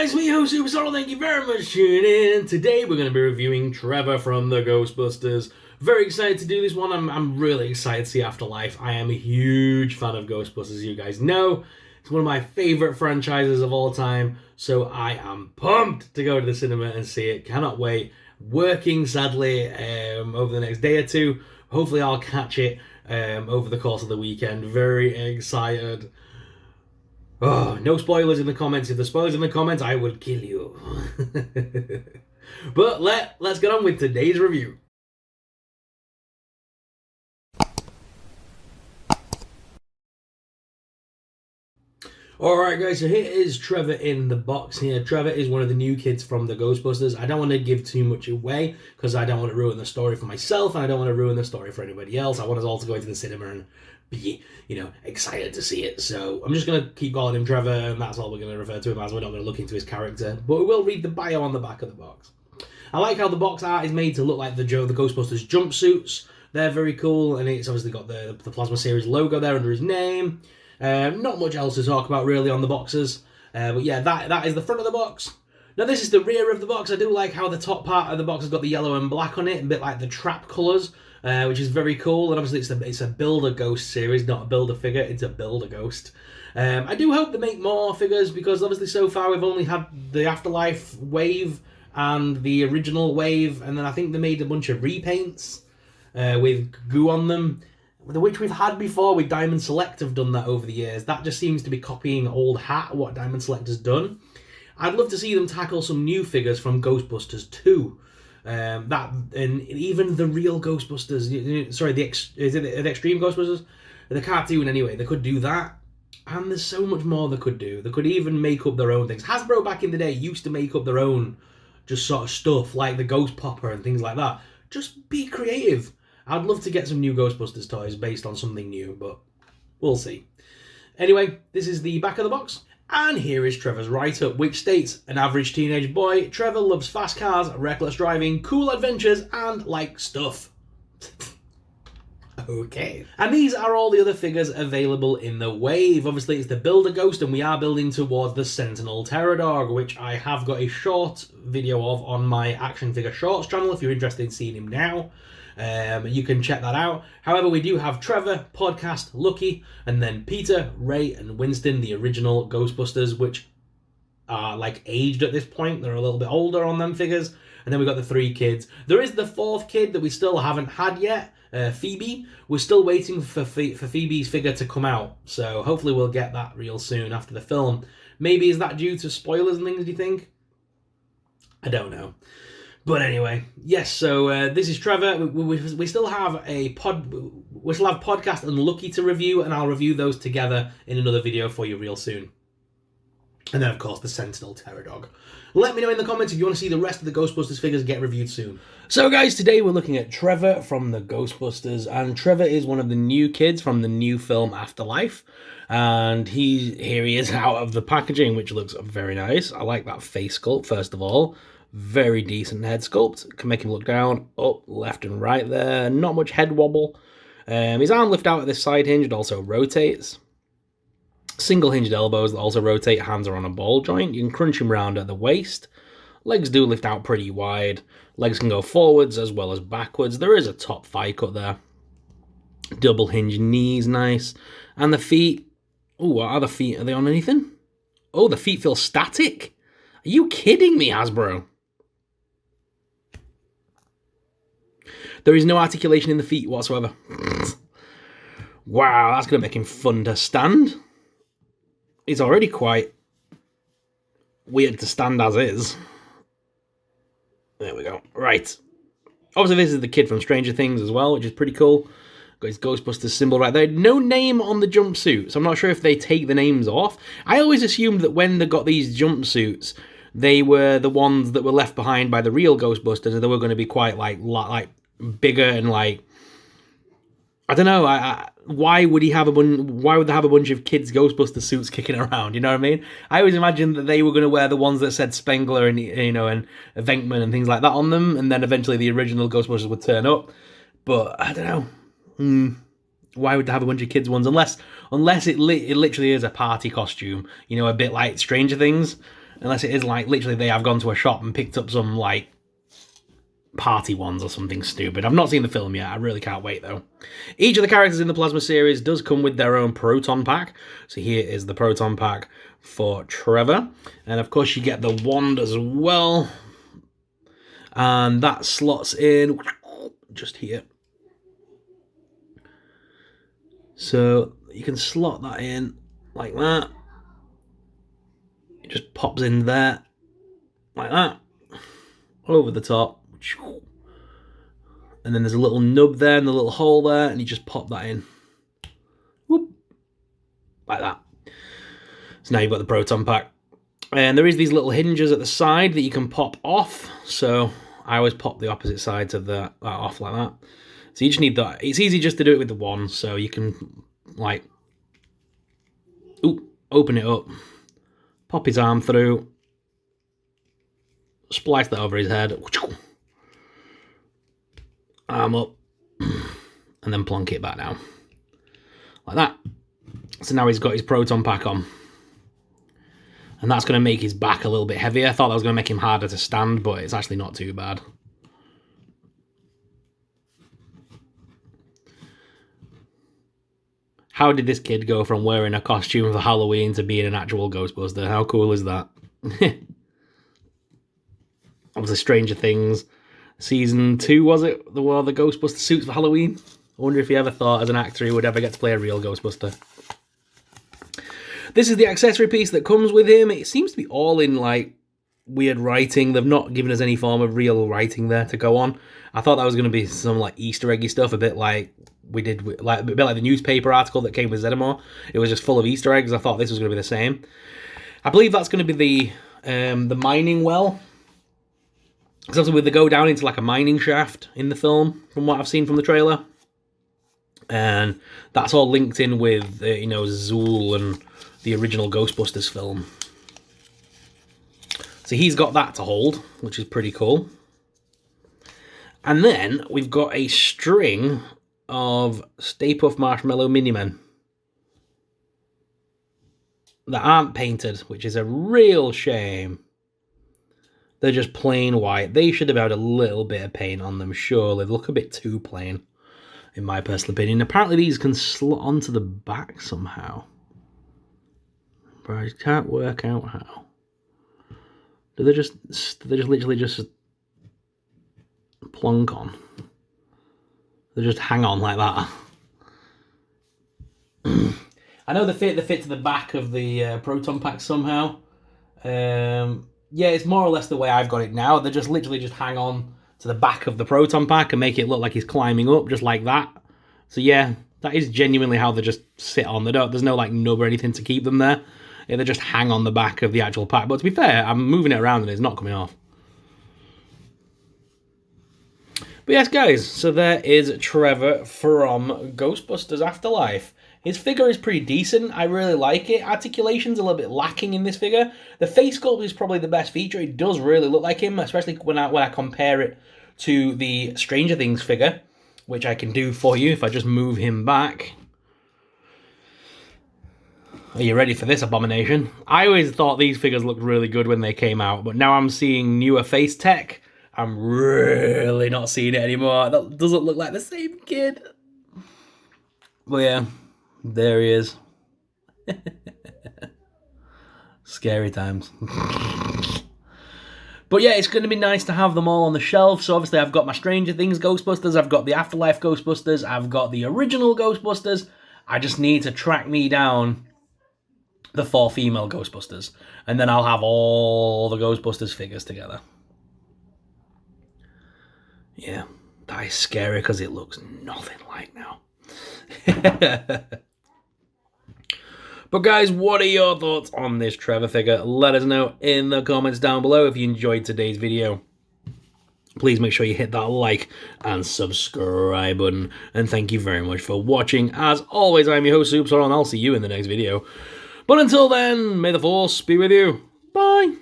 guys, me host Superstar, thank you very much for tuning in. Today we're going to be reviewing Trevor from the Ghostbusters. Very excited to do this one. I'm really excited to see Afterlife. I am a huge fan of Ghostbusters, you guys know. It's one of my favourite franchises of all time, so I am pumped to go to the cinema and see it. Cannot wait. Working, sadly, over the next day or two. Hopefully I'll catch it over the course of the weekend. Very excited. Oh, no spoilers in the comments. If there's spoilers in the comments, I will kill you. But let's get on with today's review. Alright guys, so here is Trevor in the box here. Trevor is one of the new kids from the Ghostbusters. I don't want to give too much away because I don't want to ruin the story for myself and I don't want to ruin the story for anybody else. I want us all to go into the cinema and be, excited to see it. So I'm just going to keep calling him Trevor and that's all we're going to refer to him as. We're not going to look into his character, but we will read the bio on the back of the box. I like how the box art is made to look like the Ghostbusters jumpsuits. They're very cool and it's obviously got the Plasma Series logo there under his name. Not much else to talk about really on the boxes, but yeah, that is the front of the box. Now this is the rear of the box. I do like how the top part of the box has got the yellow and black on it, a bit like the trap colours, which is very cool. And obviously it's a Build-A-Ghost series, not a Build-A-Figure, it's a Build-A-Ghost. I do hope they make more figures because obviously so far we've only had the Afterlife wave and the original wave, and then I think they made a bunch of repaints with goo on them, which we've had before with Diamond Select have done that over the years. That just seems to be copying old hat, what Diamond Select has done. I'd love to see them tackle some new figures from Ghostbusters 2. And even the real Ghostbusters, sorry, the Extreme Ghostbusters? The cartoon anyway, they could do that. And there's so much more they could do. They could even make up their own things. Hasbro back in the day used to make up their own just sort of stuff, like the Ghost Popper and things like that. Just be creative. I'd love to get some new Ghostbusters toys based on something new, but we'll see. Anyway, this is the back of the box, and here is Trevor's write-up, which states, an average teenage boy, Trevor loves fast cars, reckless driving, cool adventures, and like stuff. Okay. And these are all the other figures available in the wave. Obviously, it's the Build-A-Ghost, and we are building towards the Sentinel Terror Dog, which I have got a short video of on my Action Figure Shorts channel if you're interested in seeing him now. You can check that out. However, we do have Trevor, Podcast, Lucky, and then Peter, Ray, and Winston, the original Ghostbusters, which are like aged at this point. They're a little bit older on them figures. And then we got the 3 kids. There is the 4th kid that we still haven't had yet, Phoebe. We're still waiting for Phoebe's figure to come out. So hopefully we'll get that real soon after the film. Maybe is that due to spoilers and things, do you think? I don't know. But anyway, yes, so this is Trevor. We still have Podcast and Lucky to review, and I'll review those together in another video for you real soon. And then, of course, the Sentinel Terror Dog. Let me know in the comments if you want to see the rest of the Ghostbusters figures get reviewed soon. So, guys, today we're looking at Trevor from the Ghostbusters, and Trevor is one of the new kids from the new film Afterlife. And here he is out of the packaging, which looks very nice. I like that face sculpt, first of all. Very decent head sculpt. Can make him look down, up, left and right there. Not much head wobble. His arm lift out at this side hinge. It also rotates. Single hinged elbows that also rotate. Hands are on a ball joint. You can crunch him round at the waist. Legs do lift out pretty wide. Legs can go forwards as well as backwards. There is a top thigh cut there. Double hinge knees, nice. And the feet. Oh, what are the feet? Are they on anything? Oh, the feet feel static. Are you kidding me, Hasbro? There is no articulation in the feet whatsoever. Wow, that's going to make him fun to stand. It's already quite weird to stand as is. There we go. Right. Obviously, this is the kid from Stranger Things as well, which is pretty cool. Got his Ghostbusters symbol right there. No name on the jumpsuit, so I'm not sure if they take the names off. I always assumed that when they got these jumpsuits, they were the ones that were left behind by the real Ghostbusters, and they were going to be quite like bigger and like, I don't know. Why would they have a bunch of kids' Ghostbuster suits kicking around? You know what I mean? I always imagined that they were going to wear the ones that said Spengler and and Venkman and things like that on them, and then eventually the original Ghostbusters would turn up. But I don't know. Why would they have a bunch of kids ones? Unless it literally is a party costume, a bit like Stranger Things. Unless it is like, literally they have gone to a shop and picked up some, like, party ones or something stupid. I've not seen the film yet. I really can't wait, though. Each of the characters in the Plasma series does come with their own Proton Pack. So here is the Proton Pack for Trevor. And, of course, you get the wand as well. And that slots in just here. So you can slot that in like that. It just pops in there like that. Over the top. And then there's a little nub there and a little hole there, and you just pop that in. Whoop. Like that. So now you've got the Proton Pack. And there is these little hinges at the side that you can pop off. So I always pop the opposite side to that off like that. So you just need that. It's easy just to do it with the one, so you can, like, open it up, pop his arm through, splice that over his head, arm up, and then plonk it back down. Like that. So now he's got his Proton Pack on. And that's going to make his back a little bit heavier. I thought that was going to make him harder to stand, but it's actually not too bad. How did this kid go from wearing a costume for Halloween to being an actual Ghostbuster? How cool is that? Obviously, Stranger Things Season 2, was it? The wore the Ghostbuster suits for Halloween? I wonder if he ever thought as an actor he would ever get to play a real Ghostbuster. This is the accessory piece that comes with him. It seems to be all in, like, weird writing. They've not given us any form of real writing there to go on. I thought that was going to be some, like, Easter eggy stuff, a bit like we did, like a bit like the newspaper article that came with Zeddemore. It was just full of Easter eggs. I thought this was going to be the same. I believe that's going to be the mining well. Because obviously they go down into like a mining shaft in the film, from what I've seen from the trailer. And that's all linked in with, Zool and the original Ghostbusters film. So he's got that to hold, which is pretty cool. And then we've got a string of Stay Puft Marshmallow Mini-Men that aren't painted, which is a real shame. They're just plain white. They should have had a little bit of paint on them, surely. They look a bit too plain, in my personal opinion. Apparently these can slot onto the back somehow, but I can't work out how. Do they just literally just plonk on? They just hang on like that. I know they fit to the back of the Proton Pack somehow. Yeah, it's more or less the way I've got it now. They just literally just hang on to the back of the Proton Pack and make it look like he's climbing up, just like that. So yeah, that is genuinely how they just sit on. There's no like nub or anything to keep them there. Yeah, they just hang on the back of the actual pack. But to be fair, I'm moving it around and it's not coming off. But yes, guys, so there is Trevor from Ghostbusters Afterlife. His figure is pretty decent. I really like it. Articulation's a little bit lacking in this figure. The face sculpt is probably the best feature. It does really look like him, especially when I compare it to the Stranger Things figure, which I can do for you if I just move him back. Are you ready for this abomination? I always thought these figures looked really good when they came out, but now I'm seeing newer face tech. I'm really not seeing it anymore. That doesn't look like the same kid. But yeah, there he is. Scary times. But yeah, it's going to be nice to have them all on the shelf. So obviously I've got my Stranger Things Ghostbusters, I've got the Afterlife Ghostbusters, I've got the original Ghostbusters. I just need to track me down the 4 female Ghostbusters. And then I'll have all the Ghostbusters figures together. Yeah, that is scary because it looks nothing like now. But guys, what are your thoughts on this Trevor figure? Let us know in the comments down below. If you enjoyed today's video, please make sure you hit that like and subscribe button. And thank you very much for watching. As always, I'm your host, Soupsor, and I'll see you in the next video. But until then, may the Force be with you. Bye!